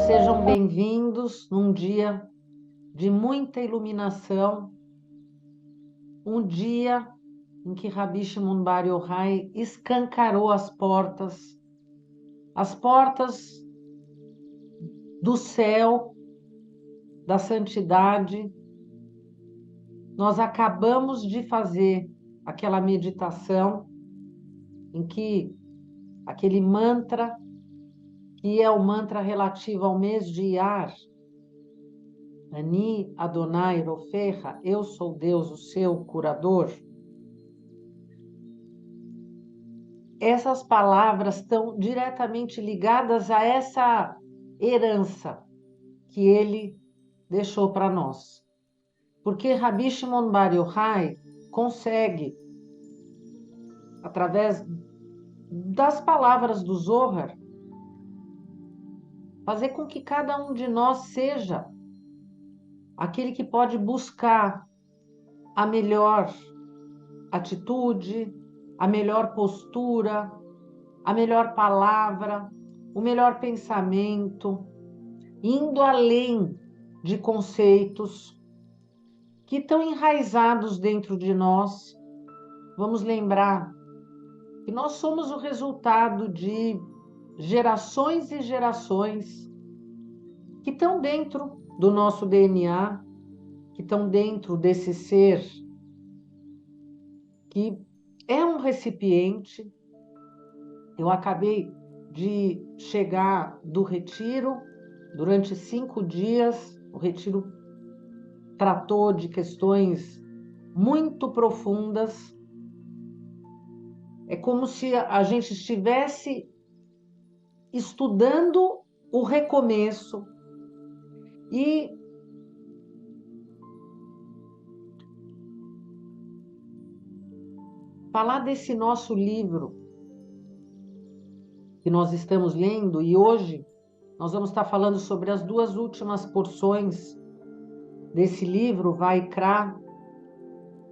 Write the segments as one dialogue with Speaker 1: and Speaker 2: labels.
Speaker 1: sejam bem-vindos num dia de muita iluminação, um dia em que Rabi Shimon Bar Yochai escancarou as portas do céu, da santidade. Nós acabamos de fazer aquela meditação em que aquele mantra, que é o mantra relativo ao mês de Iyar, Ani Adonai Rofecha, eu sou Deus, o seu curador. Essas palavras estão diretamente ligadas a essa herança que ele deixou para nós. Porque Rabi Shimon Bar Yochai consegue, através das palavras do Zohar, fazer com que cada um de nós seja aquele que pode buscar a melhor atitude, a melhor postura, a melhor palavra, o melhor pensamento, indo além de conceitos que estão enraizados dentro de nós. Vamos lembrar que nós somos o resultado de gerações e gerações que estão dentro do nosso DNA, que estão dentro desse ser que é um recipiente. Eu acabei de chegar do retiro, durante 5 dias, o retiro tratou de questões muito profundas. É como se a gente estivesse estudando o recomeço e falar desse nosso livro que nós estamos lendo, e hoje nós vamos estar falando sobre as 2 últimas porções desse livro, Vaikra,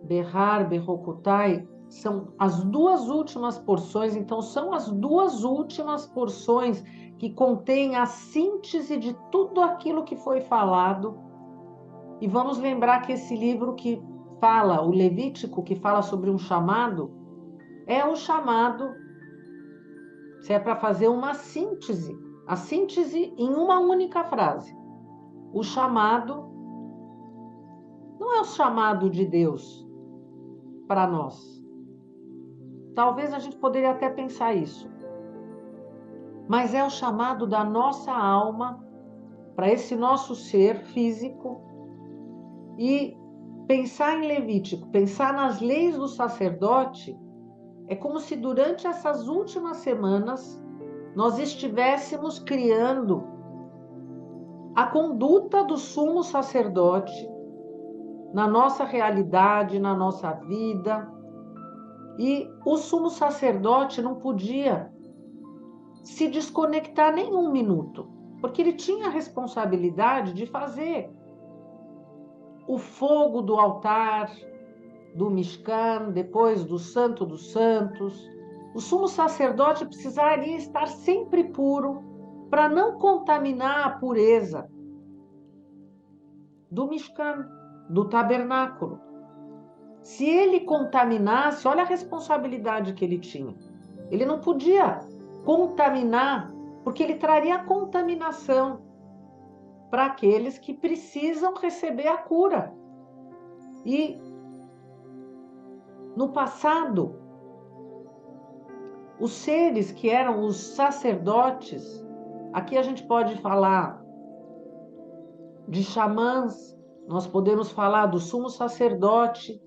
Speaker 1: Behar, Behokutai, são as 2 últimas porções, então são as 2 últimas porções que contêm a síntese de tudo aquilo que foi falado. E vamos lembrar que esse livro que fala, o Levítico, que fala sobre um chamado, é um chamado, se é para fazer uma síntese, a síntese em uma única frase. O chamado não é o chamado de Deus para nós. Talvez a gente poderia até pensar isso. Mas é o chamado da nossa alma para esse nosso ser físico. E pensar em Levítico, pensar nas leis do sacerdote, é como se durante essas últimas semanas nós estivéssemos criando a conduta do sumo sacerdote na nossa realidade, na nossa vida. E o sumo sacerdote não podia se desconectar nem um minuto, porque ele tinha a responsabilidade de fazer o fogo do altar, do Mishkan, depois do Santo dos Santos. O sumo sacerdote precisaria estar sempre puro para não contaminar a pureza do Mishkan, do tabernáculo. Se ele contaminasse, olha a responsabilidade que ele tinha. Ele não podia contaminar, porque ele traria contaminação para aqueles que precisam receber a cura. E no passado, os seres que eram os sacerdotes, aqui a gente pode falar de xamãs, nós podemos falar do sumo sacerdote.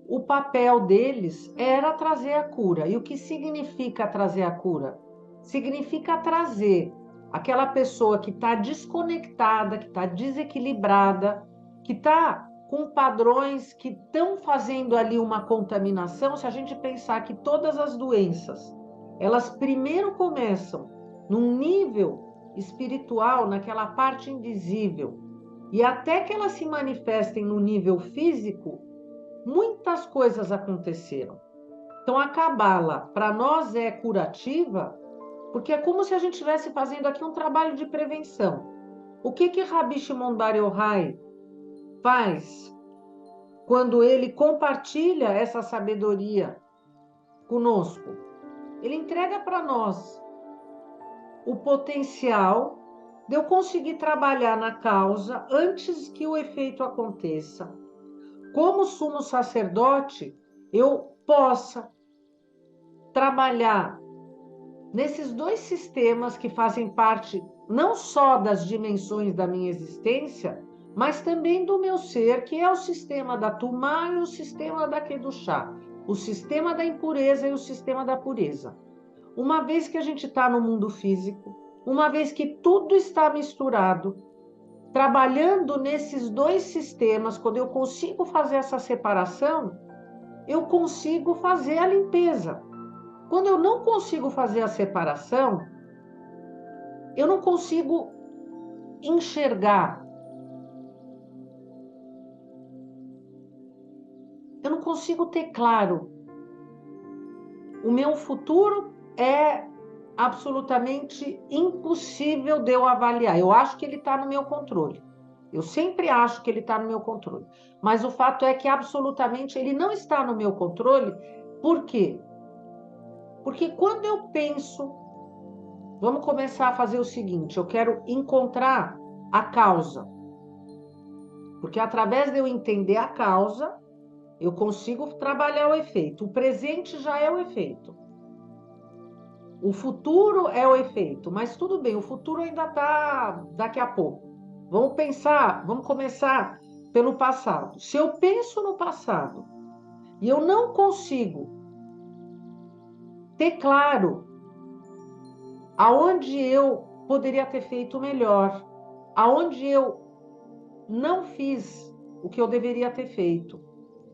Speaker 1: O papel deles era trazer a cura. E o que significa trazer a cura? Significa trazer aquela pessoa que está desconectada, que está desequilibrada, que está com padrões que estão fazendo ali uma contaminação. Se a gente pensar que todas as doenças, elas primeiro começam num nível espiritual, naquela parte invisível, e até que elas se manifestem no nível físico, muitas coisas aconteceram. Então, a Cabala, para nós, é curativa, porque é como se a gente estivesse fazendo aqui um trabalho de prevenção. O que Rabi Shimon Bar Yochai faz quando ele compartilha essa sabedoria conosco? Ele entrega para nós o potencial de eu conseguir trabalhar na causa antes que o efeito aconteça. Como sumo sacerdote, eu possa trabalhar nesses dois sistemas que fazem parte não só das dimensões da minha existência, mas também do meu ser, que é o sistema da Tumá e o sistema da Kedushá, o sistema da impureza e o sistema da pureza. Uma vez que a gente está no mundo físico, uma vez que tudo está misturado, trabalhando nesses dois sistemas, quando eu consigo fazer essa separação, eu consigo fazer a limpeza. Quando eu não consigo fazer a separação, eu não consigo enxergar. Eu não consigo ter claro. O meu futuro é absolutamente impossível de eu avaliar. Eu acho que ele está no meu controle. Eu sempre acho que ele está no meu controle. Mas o fato é que absolutamente ele não está no meu controle. Por quê? Porque quando eu penso, vamos começar a fazer o seguinte, eu quero encontrar a causa. Porque através de eu entender a causa, eu consigo trabalhar o efeito. O presente já é o efeito. O futuro é o efeito, mas tudo bem, o futuro ainda está daqui a pouco. Vamos pensar, vamos começar pelo passado. Se eu penso no passado e eu não consigo ter claro aonde eu poderia ter feito melhor, aonde eu não fiz o que eu deveria ter feito,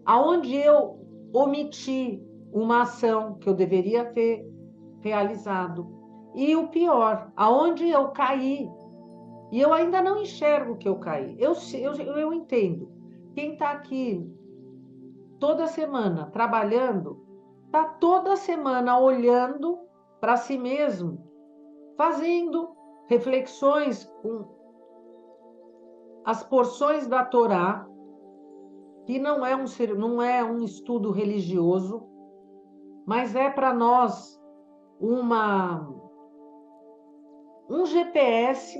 Speaker 1: aonde eu omiti uma ação que eu deveria ter realizado. E o pior, aonde eu caí, e eu ainda não enxergo que eu caí. Eu entendo. Quem está aqui toda semana trabalhando, está toda semana olhando para si mesmo, fazendo reflexões com as porções da Torá, que não é um estudo religioso, mas é para nós um GPS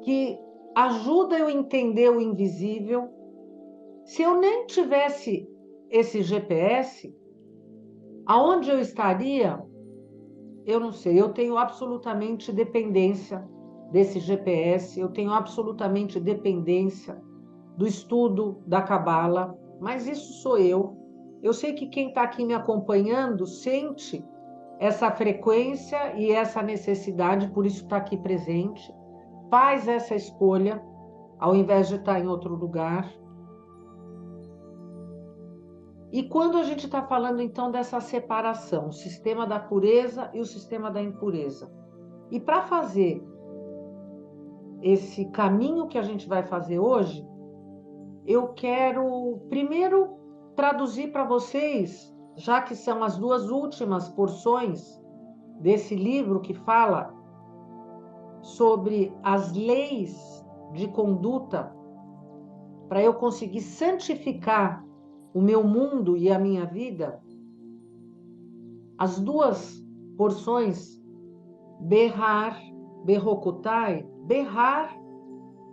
Speaker 1: que ajuda eu a entender o invisível. Se eu nem tivesse esse GPS, aonde eu estaria, eu não sei. Eu tenho absolutamente dependência desse GPS, eu tenho absolutamente dependência do estudo da Cabala, mas isso sou eu. Eu sei que quem está aqui me acompanhando sente essa frequência e essa necessidade, por isso está aqui presente. Faz essa escolha, ao invés de estar em outro lugar. E quando a gente está falando, então, dessa separação, o sistema da pureza e o sistema da impureza. E para fazer esse caminho que a gente vai fazer hoje, eu quero primeiro traduzir para vocês, já que são as duas últimas porções desse livro que fala sobre as leis de conduta, para eu conseguir santificar o meu mundo e a minha vida, as duas porções, berrar, berrocutai, berrar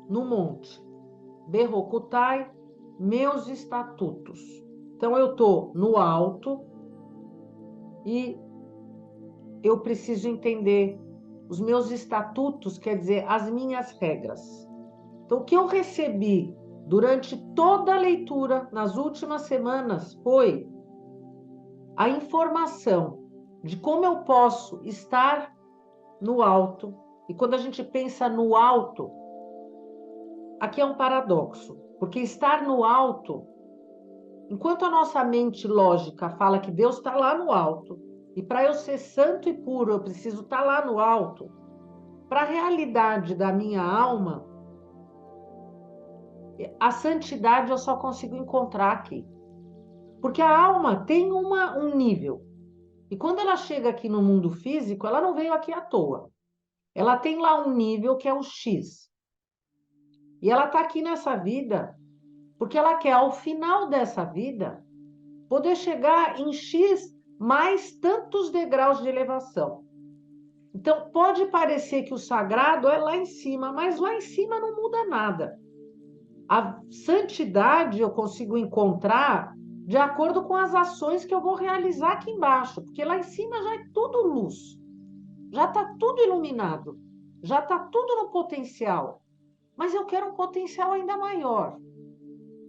Speaker 1: no monte, berrocutai, meus estatutos. Então eu estou no alto e eu preciso entender os meus estatutos, quer dizer, as minhas regras. Então o que eu recebi durante toda a leitura nas últimas semanas foi a informação de como eu posso estar no alto. E quando a gente pensa no alto, aqui é um paradoxo, porque estar no alto, enquanto a nossa mente lógica fala que Deus está lá no alto, e para eu ser santo e puro eu preciso estar lá no alto, para a realidade da minha alma, a santidade eu só consigo encontrar aqui. Porque a alma tem um nível. E quando ela chega aqui no mundo físico, ela não veio aqui à toa. Ela tem lá um nível que é o X. E ela está aqui nessa vida porque ela quer, ao final dessa vida, poder chegar em X mais tantos degraus de elevação. Então, pode parecer que o sagrado é lá em cima, mas lá em cima não muda nada. A santidade eu consigo encontrar de acordo com as ações que eu vou realizar aqui embaixo, porque lá em cima já é tudo luz, já está tudo iluminado, já está tudo no potencial, mas eu quero um potencial ainda maior.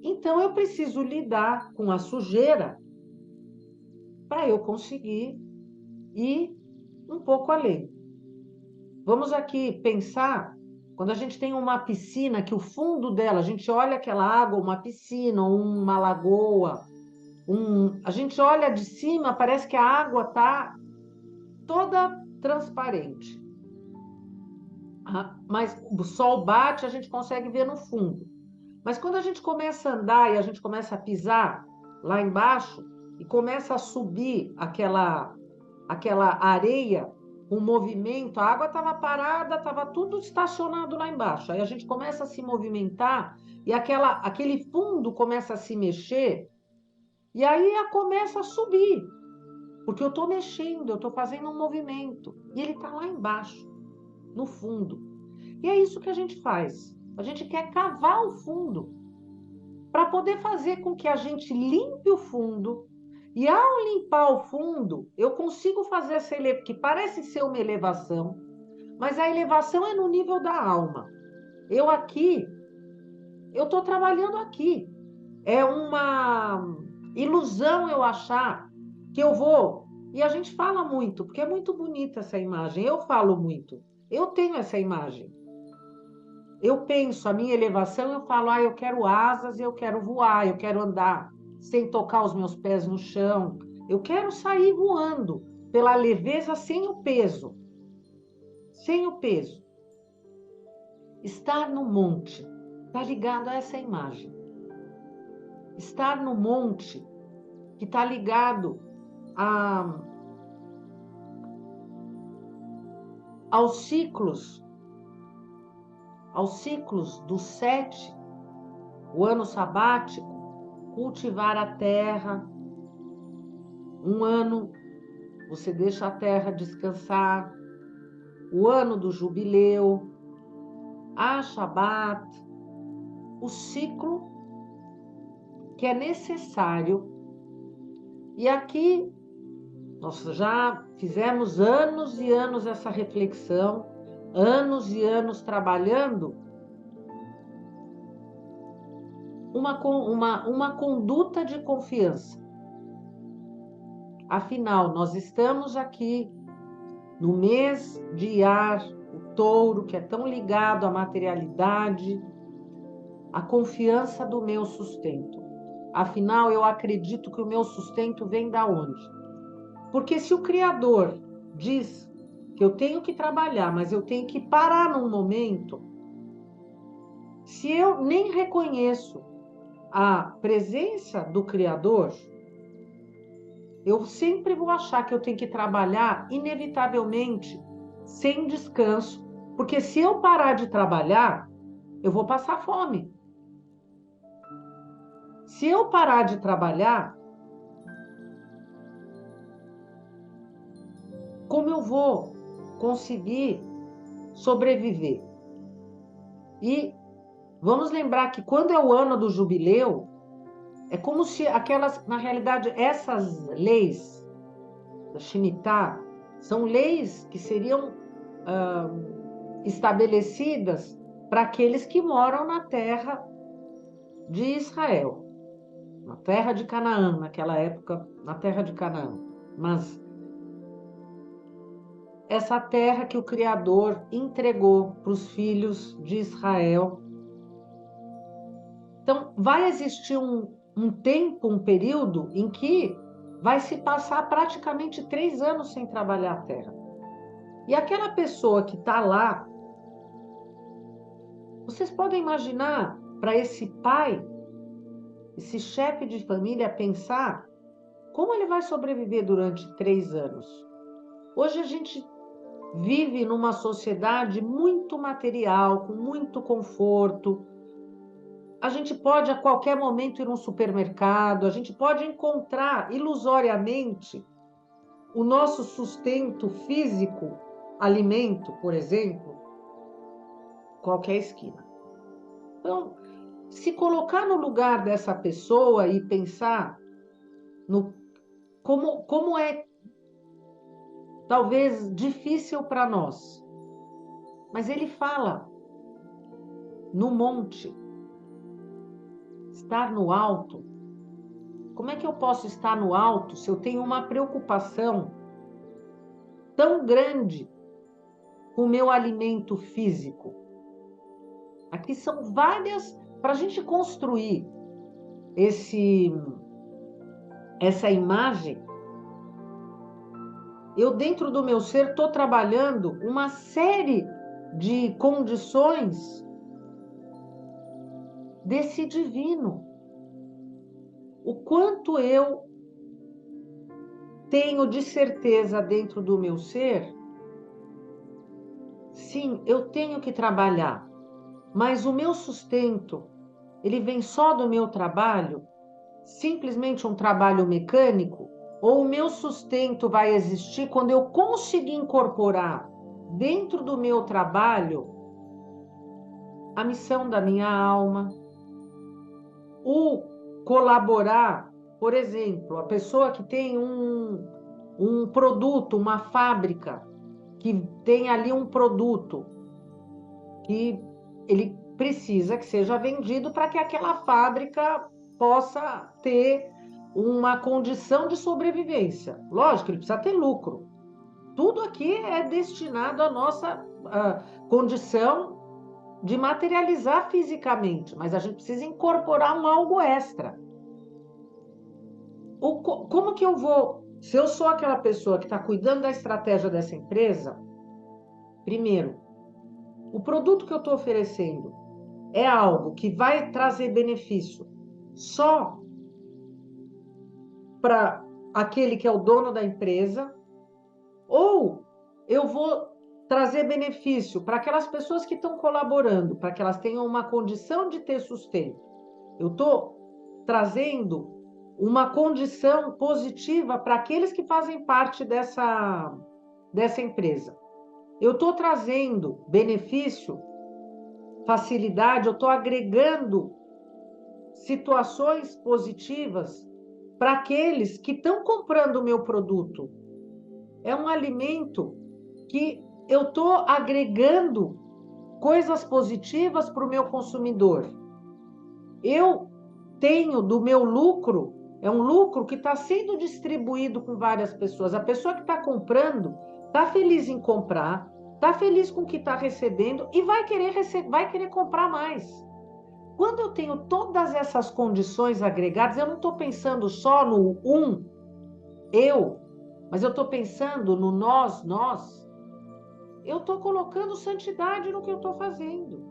Speaker 1: Então eu preciso lidar com a sujeira para eu conseguir ir um pouco além. Vamos aqui pensar, quando a gente tem uma piscina, que o fundo dela, a gente olha aquela água, uma piscina, uma lagoa, a gente olha de cima, parece que a água está toda transparente. Mas o sol bate, a gente consegue ver no fundo. Mas quando a gente começa a andar e a gente começa a pisar lá embaixo e começa a subir aquela areia, um movimento, a água estava parada, estava tudo estacionado lá embaixo. Aí a gente começa a se movimentar e aquele fundo começa a se mexer e aí começa a subir, porque eu estou mexendo, eu estou fazendo um movimento e ele está lá embaixo, no fundo. E é isso que a gente faz. A gente quer cavar o fundo para poder fazer com que a gente limpe o fundo. E ao limpar o fundo, eu consigo fazer essa elevação, que parece ser uma elevação, mas a elevação é no nível da alma. Eu estou trabalhando aqui. É uma ilusão eu achar que eu vou. E a gente fala muito, porque é muito bonita essa imagem. Eu falo muito. Eu tenho essa imagem. Eu penso a minha elevação, eu falo, eu quero asas, eu quero voar, eu quero andar sem tocar os meus pés no chão. Eu quero sair voando pela leveza sem o peso. Sem o peso. Estar no monte está ligado a essa imagem. Estar no monte que está ligado a, aos ciclos dos 7, o ano sabático, cultivar a terra. Um ano você deixa a terra descansar. O ano do jubileu, a Shabat, o ciclo que é necessário. E aqui nós já fizemos anos e anos essa reflexão, anos e anos trabalhando uma conduta de confiança. Afinal, nós estamos aqui no mês de Iyar, o touro, que é tão ligado à materialidade, à confiança do meu sustento. Afinal, eu acredito que o meu sustento vem da onde? Porque se o Criador diz que eu tenho que trabalhar, mas eu tenho que parar num momento, se eu nem reconheço a presença do Criador, eu sempre vou achar que eu tenho que trabalhar, inevitavelmente, sem descanso, porque se eu parar de trabalhar, eu vou passar fome. Se eu parar de trabalhar, como eu vou conseguir sobreviver? E vamos lembrar que quando é o ano do jubileu, é como se na realidade, essas leis da Shemitah são leis que seriam estabelecidas para aqueles que moram na terra de Israel, na terra de Canaã, naquela época, na terra de Canaã. Mas essa terra que o Criador entregou para os filhos de Israel. Então, vai existir um tempo, um período em que vai se passar praticamente 3 anos sem trabalhar a terra. E aquela pessoa que está lá, vocês podem imaginar para esse pai, esse chefe de família, pensar como ele vai sobreviver durante 3 anos. Hoje a gente vive numa sociedade muito material, com muito conforto, a gente pode a qualquer momento ir num supermercado, a gente pode encontrar ilusoriamente o nosso sustento físico, alimento, por exemplo, qualquer esquina. Então, se colocar no lugar dessa pessoa e pensar no como é talvez difícil para nós. Mas ele fala no monte, estar no alto. Como é que eu posso estar no alto se eu tenho uma preocupação tão grande com o meu alimento físico? Aqui são várias, para a gente construir essa imagem, eu dentro do meu ser estou trabalhando uma série de condições desse divino. O quanto eu tenho de certeza dentro do meu ser, sim, eu tenho que trabalhar, mas o meu sustento, ele vem só do meu trabalho, simplesmente um trabalho mecânico, ou o meu sustento vai existir quando eu conseguir incorporar dentro do meu trabalho a missão da minha alma, o colaborar, por exemplo, a pessoa que tem um produto, uma fábrica, que tem ali um produto que ele precisa que seja vendido para que aquela fábrica possa ter uma condição de sobrevivência. Lógico, ele precisa ter lucro. Tudo aqui é destinado à nossa condição de materializar fisicamente, mas a gente precisa incorporar um algo extra. Como que eu vou, se eu sou aquela pessoa que está cuidando da estratégia dessa empresa, primeiro, o produto que eu estou oferecendo é algo que vai trazer benefício só para aquele que é o dono da empresa, ou eu vou trazer benefício para aquelas pessoas que estão colaborando, para que elas tenham uma condição de ter sustento. Eu estou trazendo uma condição positiva para aqueles que fazem parte dessa empresa. Eu estou trazendo benefício, facilidade, eu estou agregando situações positivas para aqueles que estão comprando o meu produto. É um alimento que eu estou agregando coisas positivas para o meu consumidor. Eu tenho do meu lucro, é um lucro que está sendo distribuído com várias pessoas. A pessoa que está comprando está feliz em comprar, está feliz com o que está recebendo e vai querer comprar mais. Quando eu tenho todas essas condições agregadas, eu não estou pensando só no eu, mas eu estou pensando no nós. Eu estou colocando santidade no que eu estou fazendo.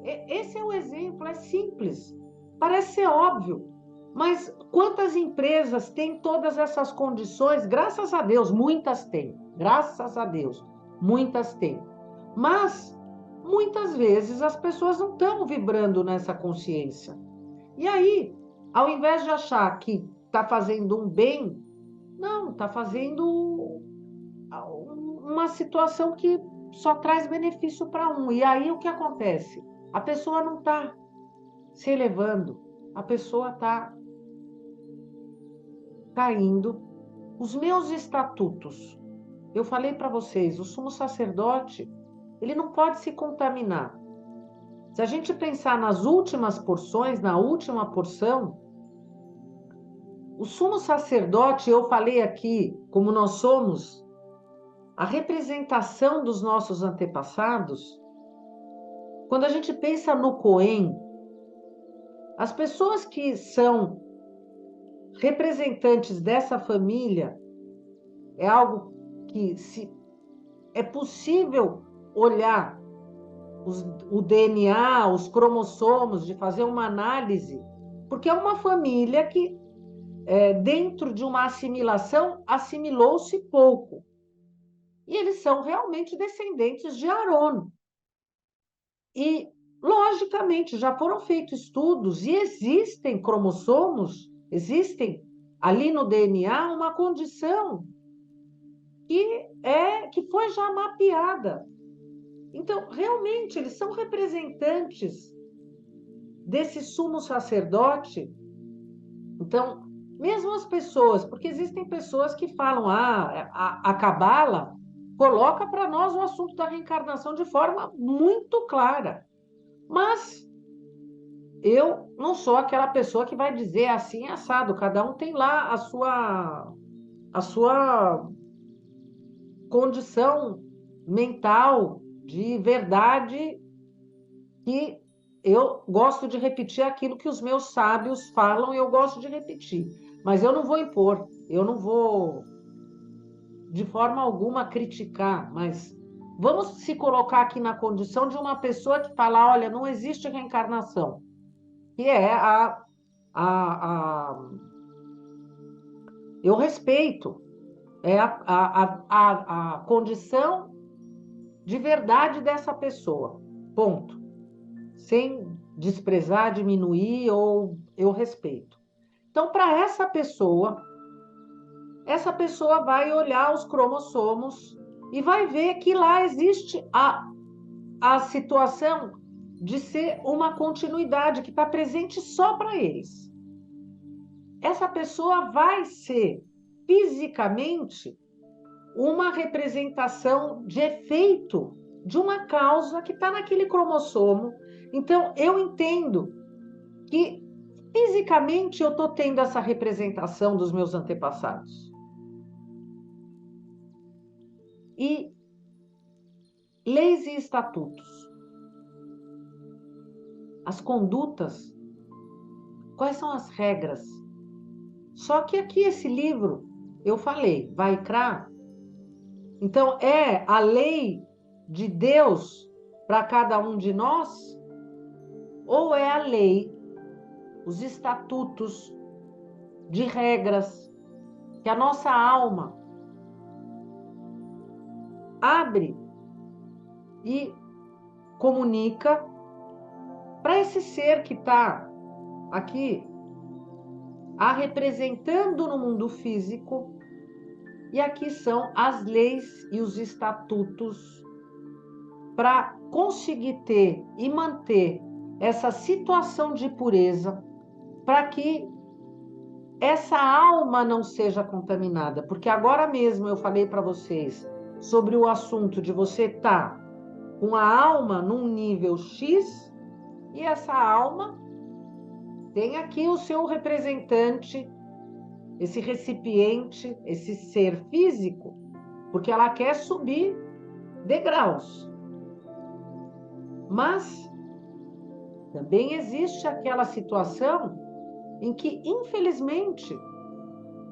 Speaker 1: Esse é o exemplo, é simples, parece ser óbvio, mas quantas empresas têm todas essas condições? Graças a Deus, muitas têm, graças a Deus, muitas têm. Mas, muitas vezes, as pessoas não estão vibrando nessa consciência. E aí, ao invés de achar que está fazendo um bem, não, está fazendo uma situação que só traz benefício para um. E aí o que acontece? A pessoa não está se elevando, a pessoa está caindo. Os meus estatutos, eu falei para vocês, o sumo sacerdote, ele não pode se contaminar. Se a gente pensar nas últimas porções, na última porção, o sumo sacerdote, eu falei aqui, como nós somos a representação dos nossos antepassados, quando a gente pensa no Cohen, as pessoas que são representantes dessa família, é algo que é possível olhar o DNA, os cromossomos, de fazer uma análise, porque é uma família que, dentro de uma assimilação, assimilou-se pouco. E eles são realmente descendentes de Aaron. E logicamente, já foram feitos estudos e existem cromossomos, existem ali no DNA uma condição que foi já mapeada. Então, realmente, eles são representantes desse sumo sacerdote. Então, mesmo as pessoas, porque existem pessoas que falam, a Cabala coloca para nós o assunto da reencarnação de forma muito clara. Mas eu não sou aquela pessoa que vai dizer assim, assado. Cada um tem lá a sua condição mental de verdade, que eu gosto de repetir aquilo que os meus sábios falam e eu gosto de repetir. Mas eu não vou impor, eu não vou de forma alguma criticar, mas vamos se colocar aqui na condição de uma pessoa que fala, olha, não existe reencarnação, que é a eu respeito, é a condição de verdade dessa pessoa, ponto. Sem desprezar, diminuir, ou eu respeito. Então, para essa pessoa vai olhar os cromossomos e vai ver que lá existe a situação de ser uma continuidade que está presente só para eles. Essa pessoa vai ser fisicamente uma representação de efeito de uma causa que está naquele cromossomo. Então, eu entendo que fisicamente eu estou tendo essa representação dos meus antepassados. E leis e estatutos. As condutas, quais são as regras? Só que aqui esse livro, eu falei, Vaikra, então é a lei de Deus para cada um de nós? Ou é a lei, os estatutos de regras que a nossa alma abre e comunica para esse ser que está aqui a representando no mundo físico? E aqui são as leis e os estatutos para conseguir ter e manter essa situação de pureza, para que essa alma não seja contaminada. Porque agora mesmo eu falei para vocês sobre o assunto de você estar com a alma num nível X, e essa alma tem aqui o seu representante, esse recipiente, esse ser físico, porque ela quer subir degraus. Mas também existe aquela situação em que, infelizmente,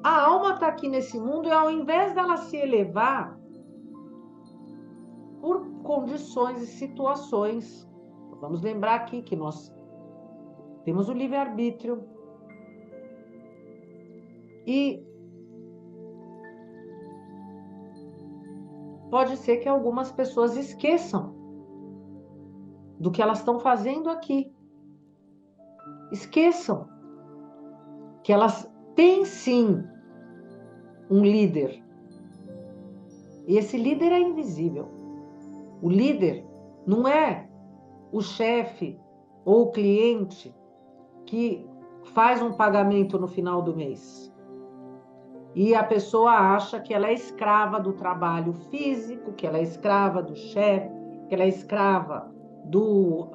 Speaker 1: a alma está aqui nesse mundo e ao invés dela se elevar por condições e situações, vamos lembrar aqui que nós temos o livre-arbítrio, e pode ser que algumas pessoas esqueçam do que elas estão fazendo aqui. Esqueçam que elas têm sim um líder. E esse líder é invisível. O líder não é o chefe ou o cliente que faz um pagamento no final do mês. E a pessoa acha que ela é escrava do trabalho físico, que ela é escrava do chefe, que ela é escrava do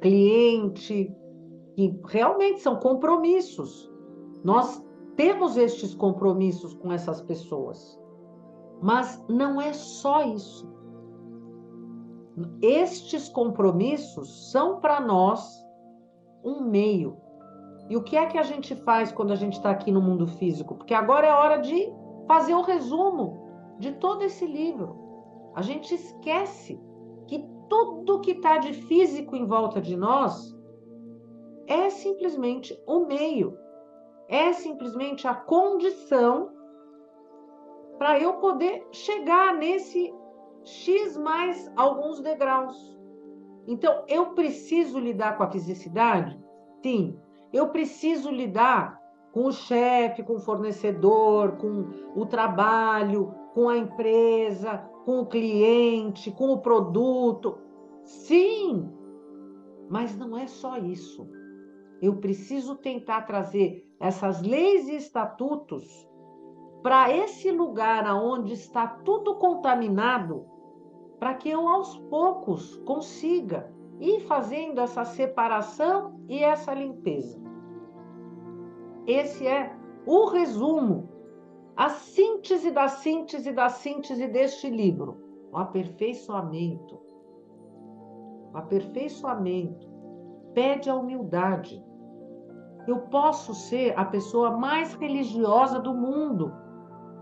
Speaker 1: cliente, que realmente são compromissos. Nós temos estes compromissos com essas pessoas. Mas não é só isso. Estes compromissos são para nós um meio. E o que é que a gente faz quando a gente está aqui no mundo físico? Porque agora é hora de fazer o resumo de todo esse livro. A gente esquece que tudo que está de físico em volta de nós é simplesmente o meio, é simplesmente a condição para eu poder chegar nesse X mais alguns degraus. Então, eu preciso lidar com a fisicidade? Sim. Eu preciso lidar com o chefe, com o fornecedor, com o trabalho, com a empresa, com o cliente, com o produto. Sim, mas não é só isso. Eu preciso tentar trazer essas leis e estatutos para esse lugar onde está tudo contaminado, para que eu, aos poucos, consiga ir fazendo essa separação e essa limpeza. Esse é o resumo, a síntese da síntese da síntese deste livro. O aperfeiçoamento. O aperfeiçoamento pede a humildade. Eu posso ser a pessoa mais religiosa do mundo.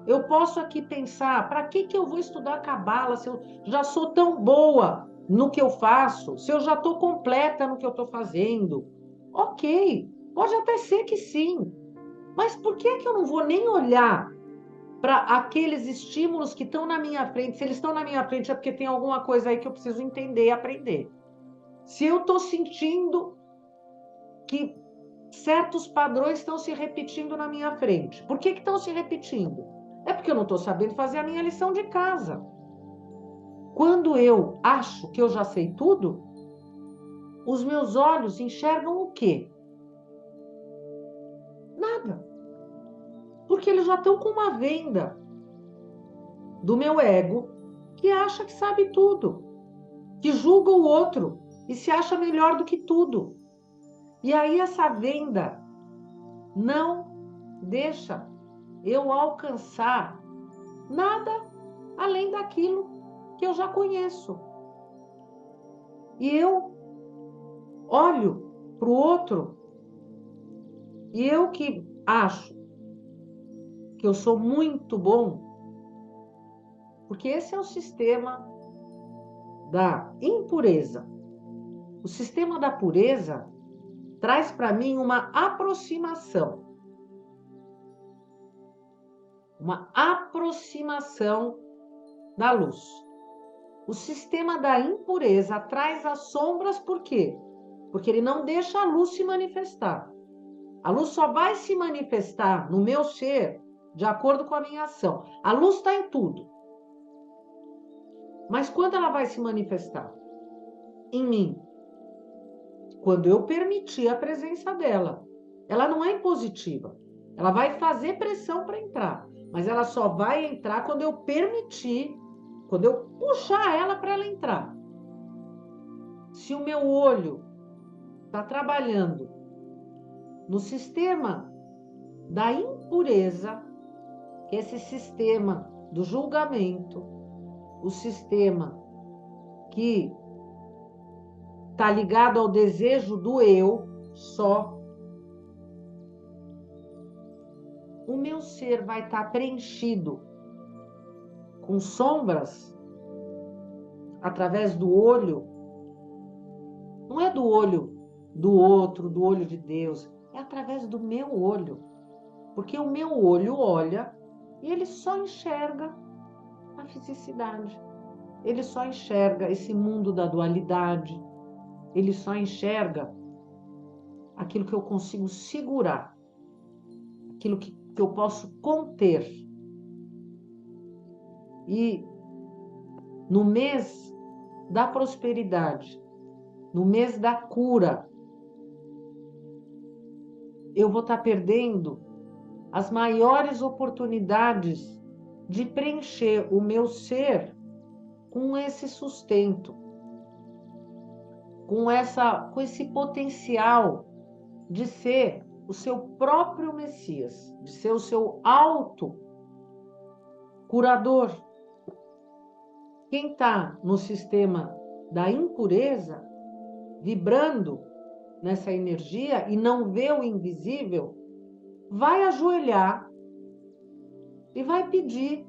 Speaker 1: Eu posso aqui pensar, para que eu vou estudar cabala se eu já sou tão boa no que eu faço, se eu já estou completa no que eu estou fazendo? Ok, pode até ser que sim, mas por que eu não vou nem olhar para aqueles estímulos que estão na minha frente? Se eles estão na minha frente é porque tem alguma coisa aí que eu preciso entender e aprender. Se eu estou sentindo que certos padrões estão se repetindo na minha frente, por que estão se repetindo? É porque eu não estou sabendo fazer a minha lição de casa. Quando eu acho que eu já sei tudo, os meus olhos enxergam o quê? Nada. Porque eles já estão com uma venda do meu ego que acha que sabe tudo, que julga o outro e se acha melhor do que tudo. E aí essa venda não deixa eu alcançar nada além daquilo que eu já conheço. E eu olho para o outro e eu que acho que eu sou muito bom, porque esse é o sistema da impureza. O sistema da pureza traz para mim uma aproximação da luz. O sistema da impureza traz as sombras, por quê? Porque ele não deixa a luz se manifestar. A luz só vai se manifestar no meu ser de acordo com a minha ação. A luz está em tudo. Mas quando ela vai se manifestar? Em mim. Quando eu permitir a presença dela. Ela não é impositiva. Ela vai fazer pressão para entrar. Mas ela só vai entrar quando eu permitir, quando eu puxar ela para ela entrar. Se o meu olho está trabalhando no sistema da impureza, que é esse sistema do julgamento, o sistema que está ligado ao desejo do eu só, o meu ser vai estar preenchido com sombras através do olho. Não é do olho do outro, do olho de Deus, é através do meu olho. Porque o meu olho olha e ele só enxerga a fisicidade. Ele só enxerga esse mundo da dualidade. Ele só enxerga aquilo que eu consigo segurar, aquilo que eu posso conter. E no mês da prosperidade, no mês da cura, eu vou estar perdendo as maiores oportunidades de preencher o meu ser com esse sustento, com esse potencial de ser o seu próprio Messias, de ser o seu auto-curador. Quem está no sistema da impureza, vibrando nessa energia e não vê o invisível, vai ajoelhar e vai pedir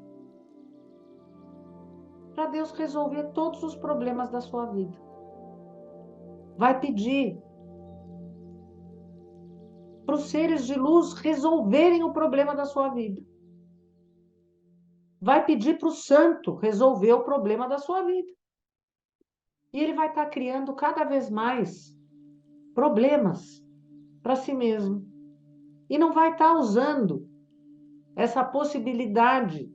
Speaker 1: para Deus resolver todos os problemas da sua vida. Vai pedir para os seres de luz resolverem o problema da sua vida. vai pedir para o santo resolver o problema da sua vida. E ele vai estar criando cada vez mais problemas para si mesmo. E não vai estar usando essa possibilidade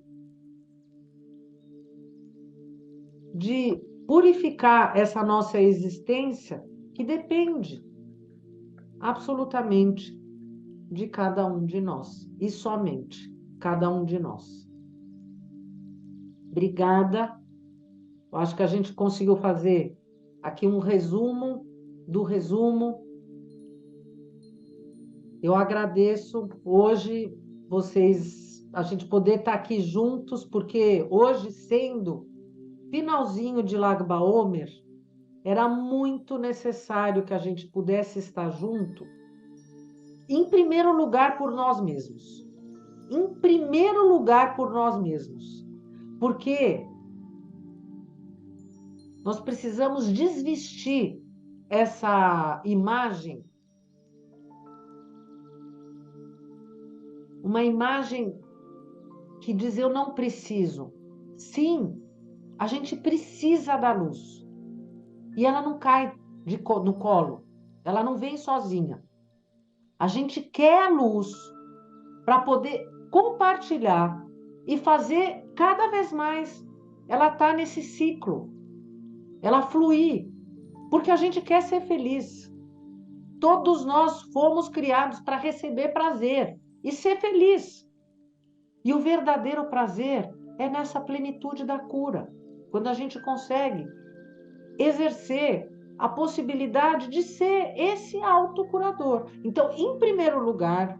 Speaker 1: de purificar essa nossa existência, que depende absolutamente de cada um de nós, e somente cada um de nós. Obrigada. Eu acho que a gente conseguiu fazer aqui um resumo do resumo. Eu agradeço hoje a gente poder estar aqui juntos, porque hoje, sendo finalzinho de Lag BaOmer, era muito necessário que a gente pudesse estar junto, em primeiro lugar por nós mesmos. Em primeiro lugar por nós mesmos. Porque nós precisamos desvestir essa imagem, uma imagem que diz eu não preciso. Sim, a gente precisa da luz. E ela não cai no colo, ela não vem sozinha. A gente quer a luz para poder compartilhar e fazer cada vez mais ela estar nesse ciclo, ela fluir, porque a gente quer ser feliz. Todos nós fomos criados para receber prazer e ser feliz. E o verdadeiro prazer é nessa plenitude da cura, quando a gente consegue exercer a possibilidade de ser esse autocurador. Então, em primeiro lugar,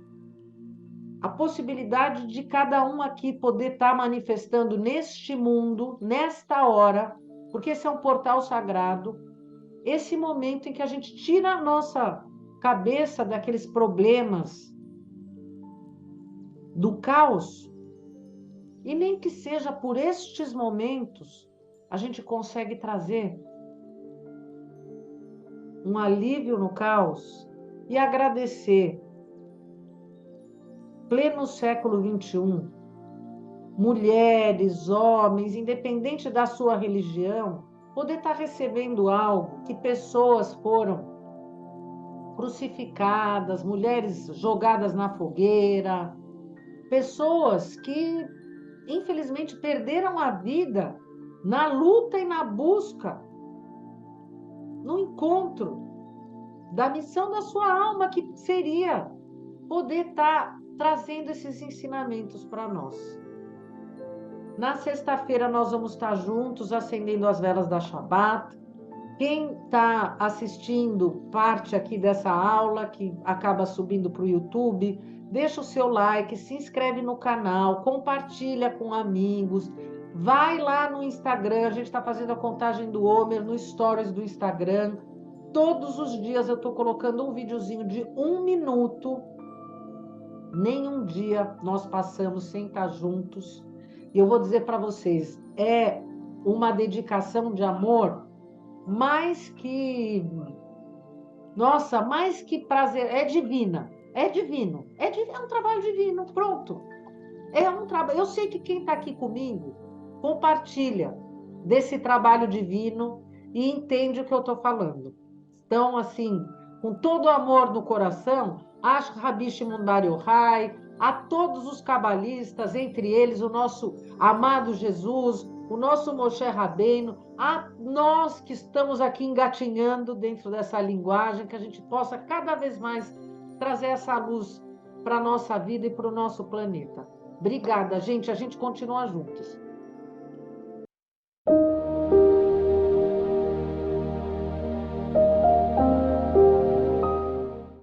Speaker 1: a possibilidade de cada um aqui poder estar manifestando neste mundo, nesta hora, porque esse é um portal sagrado, esse momento em que a gente tira a nossa cabeça daqueles problemas, do caos, e nem que seja por estes momentos, a gente consegue trazer um alívio no caos e agradecer. Pleno século XXI, mulheres, homens, independente da sua religião, poder estar recebendo algo que pessoas foram crucificadas, mulheres jogadas na fogueira, pessoas que, infelizmente, perderam a vida na luta e na busca, no encontro da missão da sua alma, que seria poder estar trazendo esses ensinamentos para nós. Na sexta-feira nós vamos estar juntos, acendendo as velas da Shabbat. Quem está assistindo parte aqui dessa aula, que acaba subindo para o YouTube, deixa o seu like, se inscreve no canal, compartilha com amigos, vai lá no Instagram, a gente está fazendo a contagem do Homer no Stories do Instagram. Todos os dias eu estou colocando um videozinho de 1 minuto. Nenhum dia nós passamos sem estar juntos. E eu vou dizer para vocês, é uma dedicação de amor mais que... Nossa, mais que prazer, é divina. É divino. É um trabalho divino, pronto. É um trabalho. Eu sei que quem está aqui comigo compartilha desse trabalho divino e entende o que eu estou falando. Então, assim, com todo o amor no coração, acho Rabi Shimon Bar Yochai, a todos os cabalistas, entre eles o nosso amado Jesus, o nosso Moshe Rabbeinu, a nós que estamos aqui engatinhando dentro dessa linguagem, que a gente possa cada vez mais trazer essa luz para a nossa vida e para o nosso planeta. Obrigada, gente. A gente continua juntos.